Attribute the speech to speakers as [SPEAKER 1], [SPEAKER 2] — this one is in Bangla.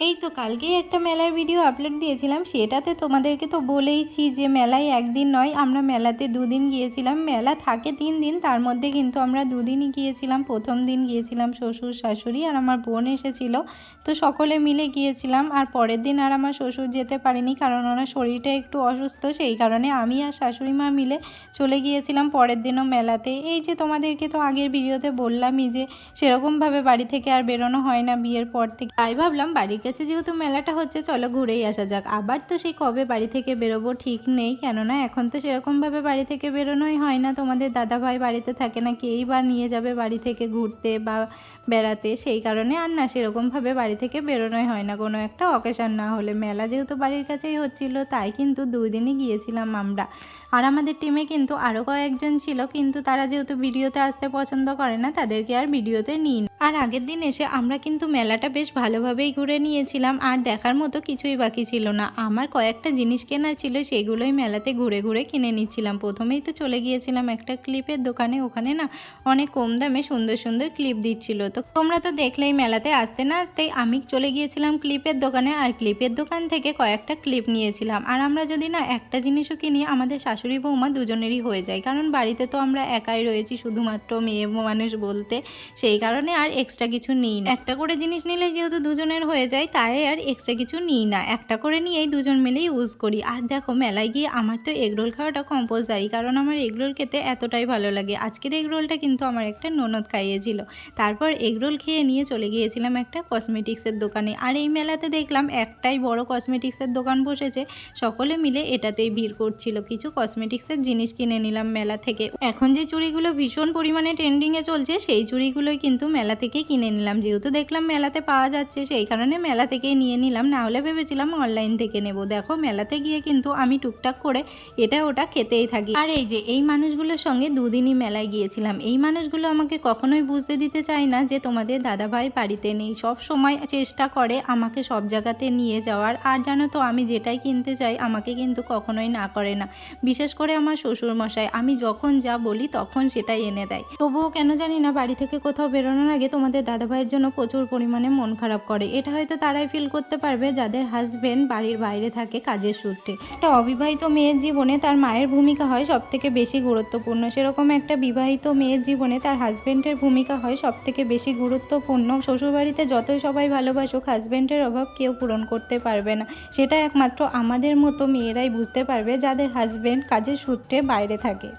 [SPEAKER 1] এই তো কালকেই একটা মেলার ভিডিও আপলোড দিয়েছিলাম, সেটাতে তোমাদেরকে তো বলেইছি যে মেলায় একদিন নয়, আমরা মেলাতে দুদিন গিয়েছিলাম। মেলা থাকে 3 দিন, তার মধ্যে কিন্তু আমরা দুদিনই গিয়েছিলাম। প্রথম দিন গিয়েছিলাম শ্বশুর শাশুড়ি আর আমার বোন এসেছিল, তো সকলে মিলে গিয়েছিলাম। আর পরের দিন আর আমার শ্বশুর যেতে পারেনি, কারণ ওনার শরীরটা একটু অসুস্থ, সেই কারণে আমি আর শাশুড়ি মা মিলে চলে গিয়েছিলাম পরের দিনও মেলাতে। এই যে তোমাদেরকে তো আগের ভিডিওতে বললামই যে সেরকমভাবে বাড়ি থেকে আর বেরোনো হয় না বিয়ের পর থেকে, তাই ভাবলাম বাড়ির কাছে যেহেতু মেলাটা হচ্ছে চলো ঘুরেই আসা যাক। আবার তো সেই কবে বাড়ি থেকে বেরোবো ঠিক নেই, কেননা এখন তো সেরকমভাবে বাড়ি থেকে বেরোনোই হয় না। তোমাদের দাদাভাই বাড়িতে থাকে না, কেই বা নিয়ে যাবে বাড়ি থেকে ঘুরতে বা বেড়াতে, সেই কারণে আর না সেরকমভাবে বাড়ি থেকে বেরোনোই হয় না কোনো একটা অকেশন না হলে। মেলা যেহেতু বাড়ির কাছেই হচ্ছিল, তাই কিন্তু 2 দিনই গিয়েছিলাম আমরা। আর আমাদের টিমে কিন্তু আরও কয়েকজন ছিল, কিন্তু তারা যেহেতু ভিডিওতে আসতে পছন্দ করে না, তাদেরকে আর ভিডিওতে নিই। আর আগের দিন এসে আমরা কিন্তু মেলাটা বেশ ভালোভাবেই ঘুরে নিয়েছিলাম, আর দেখার মতো কিছুই বাকি ছিল না। আমার কয়েকটা জিনিস কেনার ছিল, সেগুলোই মেলাতে ঘুরে ঘুরে কিনে নিচ্ছিলাম। প্রথমেই তো চলে গিয়েছিলাম একটা ক্লিপের দোকানে, ওখানে না অনেক কম দামে সুন্দর সুন্দর ক্লিপ দিচ্ছিল। তো তোমরা তো দেখলেই মেলাতে আসতে না আসতেই আমি চলে গিয়েছিলাম ক্লিপের দোকানে, আর ক্লিপের দোকান থেকে কয়েকটা ক্লিপ নিয়েছিলাম। আর আমরা যদি না একটা জিনিসও কিনি, আমাদের শাশুড়ি বৌমা দুজনেরই হয়ে যায়, কারণ বাড়িতে তো আমরা একাই রয়েছি, শুধুমাত্র মেয়ে মানুষ বলতে, সেই কারণে আর এক্সট্রা কিছু নিই না। একটা করে জিনিস নিলে যেহেতু দুজনের হয়ে যায়, তাই আর এক্সট্রা কিছু নিই না, একটা করে নিয়েই দুজন মিলেই ইউজ করি। আর দেখো মেলায় গিয়ে আমার তো এগরোল খাওয়াটা কম্পালসারি, কারণ আমার এগরোল খেতে এতটাই ভালো লাগে। আজকের এগরোলটা কিন্তু আমার একটা ননদ খাইয়েছিল। তারপর এগরোল খেয়ে নিয়ে চলে গিয়েছিলাম একটা কসমেটিক্সের দোকানে। আর এই মেলাতে দেখলাম একটাই বড় কসমেটিক্সের দোকান বসেছে, সকলে মিলে এটাতেই ভিড় করছিল। কিছু কসমেটিক্সের জিনিস কিনে নিলাম মেলা থেকে। এখন যে চুড়িগুলো ভীষণ পরিমাণে ট্রেন্ডিংয়ে চলছে, সেই চুড়িগুলোই কিন্তু মেলা থেকে কিনে নিলাম। যেহেতু দেখলাম মেলাতে পাওয়া যাচ্ছে, সেই কারণে মেলা থেকেই নিয়ে নিলাম, না হলে ভেবেছিলাম অনলাইন থেকে নেব। দেখো মেলাতে গিয়ে কিন্তু আমি টুকটাক করে এটা ওটা খেতেই থাকি। আর এই যে এই মানুষগুলোর সঙ্গে 2 দিনই মেলায় গিয়েছিলাম, এই মানুষগুলো আমাকে কখনোই বুঝতে দিতে চায় না যে তোমাদের দাদাভাই বাড়িতে নেই। সব সময় চেষ্টা করে আমাকে সব জায়গাতে নিয়ে যাওয়ার। আর জানো তো আমি যেটাই কিনতে চাই আমাকে কিন্তু কখনোই না করে না। বিশেষ করে আমার শ্বশুরমশাই, আমি যখন যা বলি তখন সেটাই এনে দেয়। তবুও কেন জানি না বাড়ি থেকে কোথাও বেরোনোর আগে তোমাদের দাদাভাইয়ের জন্য প্রচুর পরিমাণে মন খারাপ করে। এটা হয়তো তারাই ফিল করতে পারবে যাদের হাজবেন্ড বাড়ির বাইরে থাকে কাজের সূত্রে। একটা অবিবাহিত মেয়ের জীবনে তার মায়ের ভূমিকা হয় সবথেকে বেশি গুরুত্বপূর্ণ, সেরকম একটা বিবাহিত মেয়ের জীবনে তার হাজবেন্ডের ভূমিকা হয় সবথেকে বেশি গুরুত্বপূর্ণ। শ্বশুরবাড়িতে যতই সবাই ভালোবাসুক, হাজবেন্ডের অভাব কেউ পূরণ করতে পারবে না। সেটা একমাত্র আমাদের মতো মেয়েরাই বুঝতে পারবে যাদের হাজবেন্ড কাজের সূত্রে বাইরে থাকে।